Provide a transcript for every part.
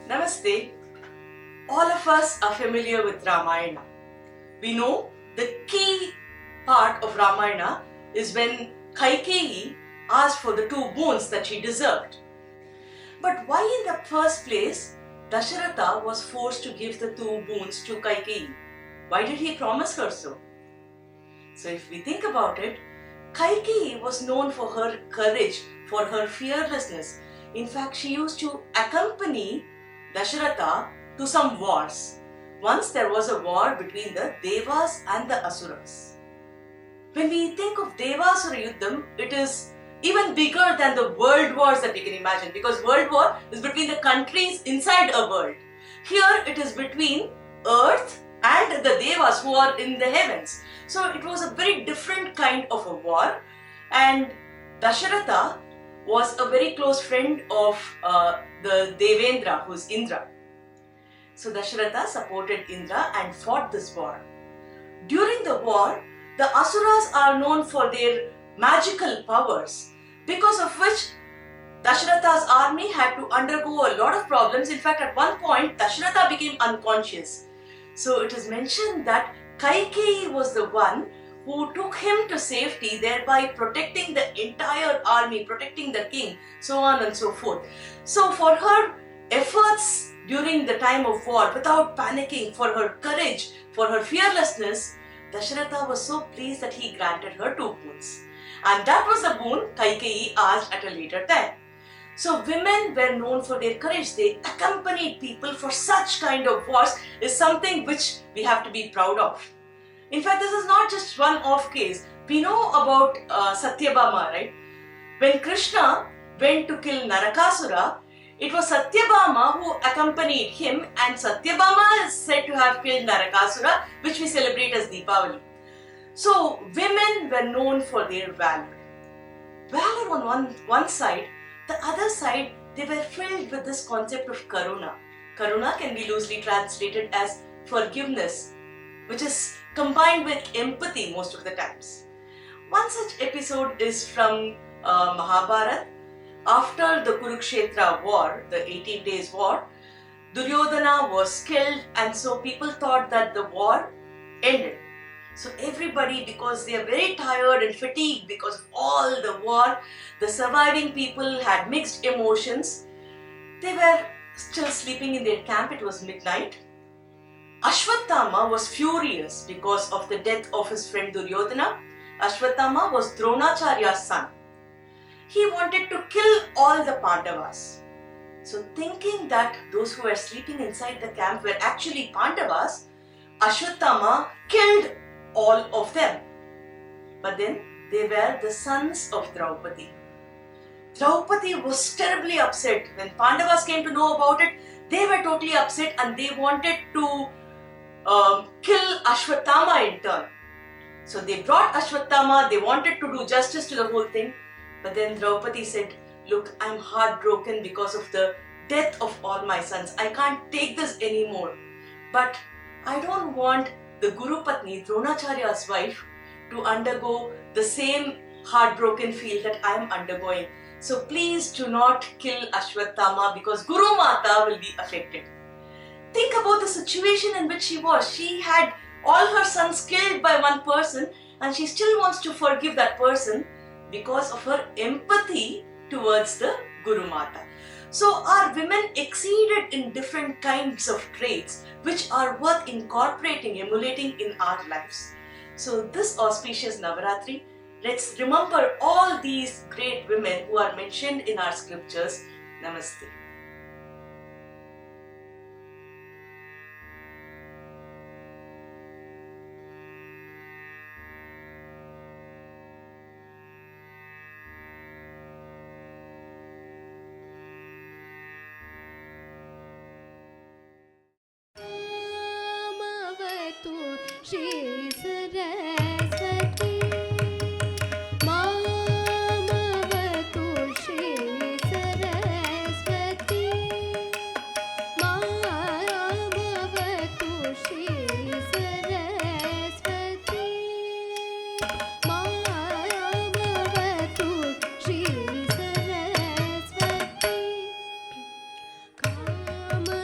Namaste. All of us are familiar with Ramayana. We know the key part of Ramayana is when Kaikeyi asked for the two boons that she deserved. But why in the first place Dasharatha was forced to give the two boons to Kaikeyi? Why did he promise her so? So if we think about it, Kaikeyi was known for her courage, for her fearlessness. In fact, she used to accompany Dasharatha to some wars. Once there was a war between the Devas and the Asuras. When we think of Devasura Yuddham, it is even bigger than the world wars that we can imagine, because world war is between the countries inside a world. Here it is between earth and the Devas who are in the heavens. So it was a very different kind of a war, and Dasharatha was a very close friend of the Devendra, who is Indra. So Dasharatha supported Indra and fought this war. During the war, the Asuras are known for their magical powers, because of which Dasharatha's army had to undergo a lot of problems. In fact, at one point, Dasharatha became unconscious. So it is mentioned that Kaikeyi was the one who took him to safety, thereby protecting the entire army, protecting the king, so on and so forth. So for her efforts during the time of war, without panicking, for her courage, for her fearlessness, Dasharatha was so pleased that he granted her two boons. And that was the boon Kaikeyi asked at a later time. So women were known for their courage. They accompanied people for such kind of wars is something which we have to be proud of. In fact, this is not just one-off case. We know about Satyabhama, right? When Krishna went to kill Narakasura, it was Satyabhama who accompanied him, and Satyabhama is said to have killed Narakasura, which we celebrate as Deepavali. So women were known for their valor. Valor on one side, the other side, they were filled with this concept of Karuna. Karuna can be loosely translated as forgiveness, which is combined with empathy most of the times. One such episode is from Mahabharata. After the Kurukshetra war, the 18 days war, Duryodhana was killed, and so people thought that the war ended. So everybody, because they are very tired and fatigued because of all the war, the surviving people had mixed emotions. They were still sleeping in their camp. It was midnight. Ashwatthama was furious because of the death of his friend Duryodhana. Ashwatthama was Dronacharya's son. He wanted to kill all the Pandavas. So thinking that those who were sleeping inside the camp were actually Pandavas, Ashwatthama killed all of them. But then they were the sons of Draupadi. Draupadi was terribly upset. When Pandavas came to know about it, they were totally upset and they wanted to kill Ashwatthama in turn. So they brought Ashwatthama, they wanted to do justice to the whole thing. But then Draupadi said, "Look, I'm heartbroken because of the death of all my sons. I can't take this anymore. But I don't want the Guru Patni, Dronacharya's wife, to undergo the same heartbroken feel that I am undergoing. So please do not kill Ashwatthama because Guru Mata will be affected." Think about the situation in which she was. She had all her sons killed by one person, and she still wants to forgive that person because of her empathy towards the Guru Mata. So our women exceeded in different kinds of traits which are worth incorporating, emulating in our lives. So this auspicious Navaratri, let's remember all these great women who are mentioned in our scriptures. Namaste. Shri Saraswati Mamavatu Shri Saraswati Mamavatu Shri Saraswati Mamavatu Shri Saraswati Kama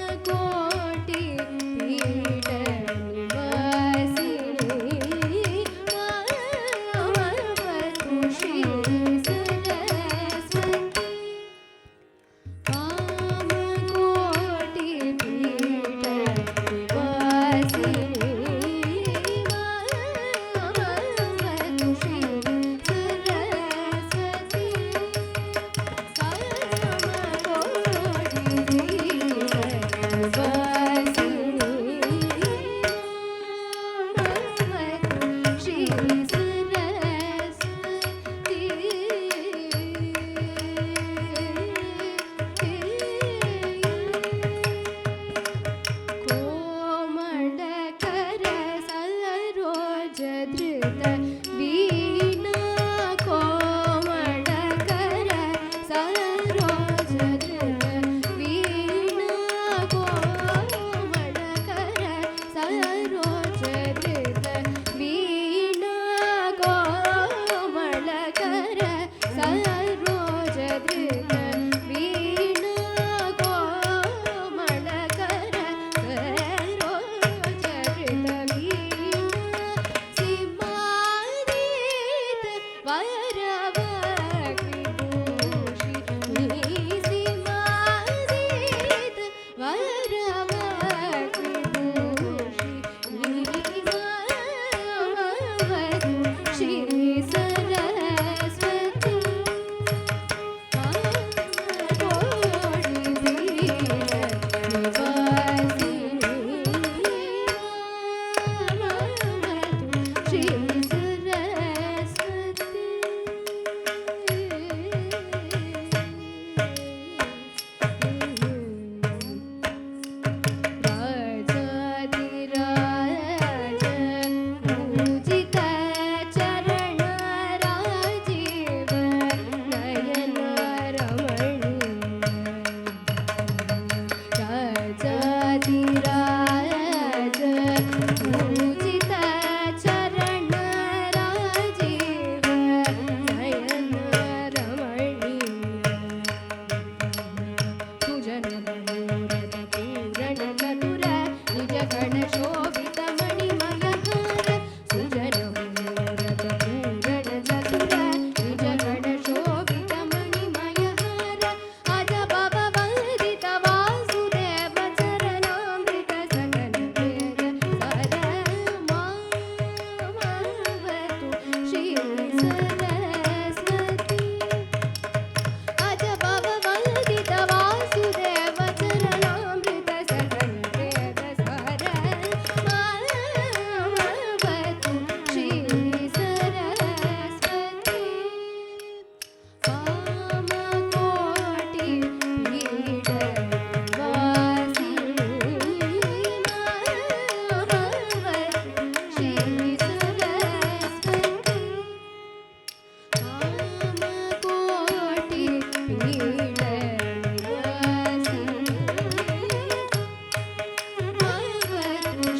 Kamakoti peda ವಾಸಿನಿ Shri Saraswati Kamakoti peda ವಾಸಿನಿ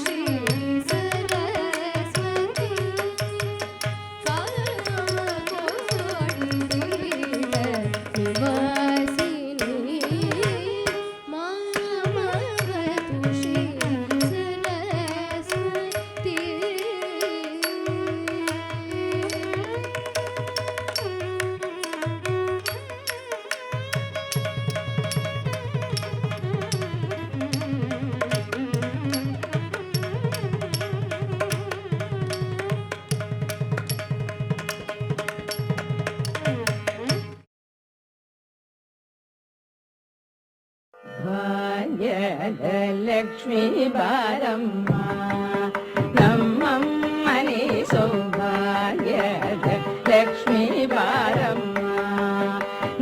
Shri Saraswati ವಾಸಿನಿ ಮಾಮವತು Shri Saraswati ಭಾಗ್ಯದ ಲಕ್ಷ್ಮೀ ಬಾರಮ್ಮ ನಮ್ಮಮ್ಮನೆ ಸೌಭಾಗ್ಯದ ಲಕ್ಷ್ಮೀ ಬಾರಮ್ಮ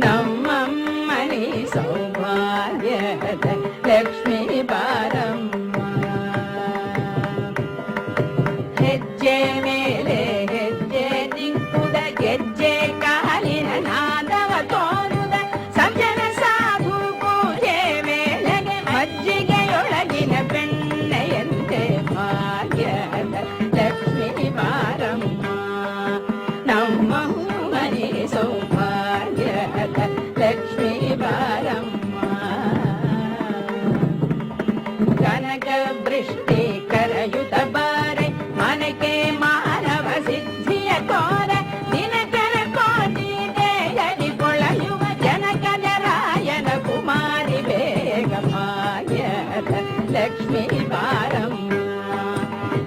ನಮ್ಮಮ್ಮನೆ ಸೌಭಾಗ್ಯದ ಲಕ್ಷ್ಮೀ ಬಾರಮ್ಮ ಹೆಜ್ಜೆ ಮೇಲೆ ಹೆಜ್ಜೆ ದಿಕ್ಕುದ ಗೆಜ್ಜೆ ಕಾಲಿನ ನಾದವ ತೋರುದ ಸಜ್ಜನ ಸಾಧು ಪೂಜೆ ವೇಳೆಗೆ ಮಜ್ಜಿಗೆಯೊಳಗಿನ ಬೆಣ್ಣೆಯಂತೆ ಭಾಗ್ಯದ ಲಕ್ಷ್ಮೀ ಬಾರಮ್ಮ ನಮ್ಮ ಮನೆ ಸೌಭಾಗ್ಯದ ಲಕ್ಷ್ಮೀ ಬಾರಮ್ಮ ಕನಕ ವೃಷ್ಟಿ ಕರಯುತ ಬಾರೆ ಮನಕೆ ಮಾನವ ಸಿದ್ಧಿಯ ತೋರ ದಿನಕರ ಕೋಟಿ ದೇಯಲಿ ಕೊಳೆಯುವ ಜನಕದ ರಾಯನ ಕುಮಾರಿ ಬೇಗ ಭಾಗ್ಯದ ಲಕ್ಷ್ಮೀ ಬಾರಮ್ಮ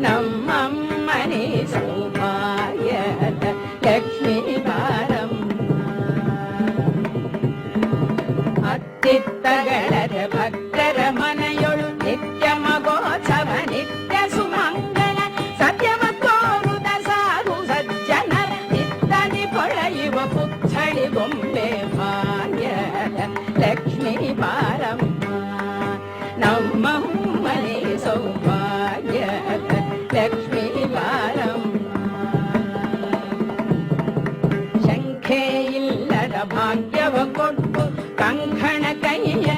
ನಮ್ಮಮ್ಮನೆ ಸೌಭಾಗ್ಯದ ಲಕ್ಷ್ಮೀ ಬಾರಮ್ಮ ಅತ್ತಿತ್ತಗಳರ ಭಕ್ತರ ಮನೆಯೊಳು ನಿತ್ಯ ಮಗೋತ್ಸವ ನಿತ್ಯ ಸುಮಂಗಲ ಸತ್ಯವ ತೋರುದ ಸಾಧು ಸಜ್ಜನರ ನಿತ್ತಲಿ ಪೊಳೆಯುವ ಪುತ್ಥಳಿ ಗೊಂಬೆ ಭಾಗ್ಯದ ಲಕ್ಷ್ಮೀ ಬಾರಮ್ಮ ನಮ್ಮ ಮನೆ ಸೌಭಾಗ್ಯದ ಲಕ್ಷ್ಮೀ ಬಾರಮ್ಮ ಶಂಖೆ ಇಲ್ಲದ ಭಾಗ್ಯವ ಕೊಟ್ಟು ಕಂಕಣ ಕೈಯ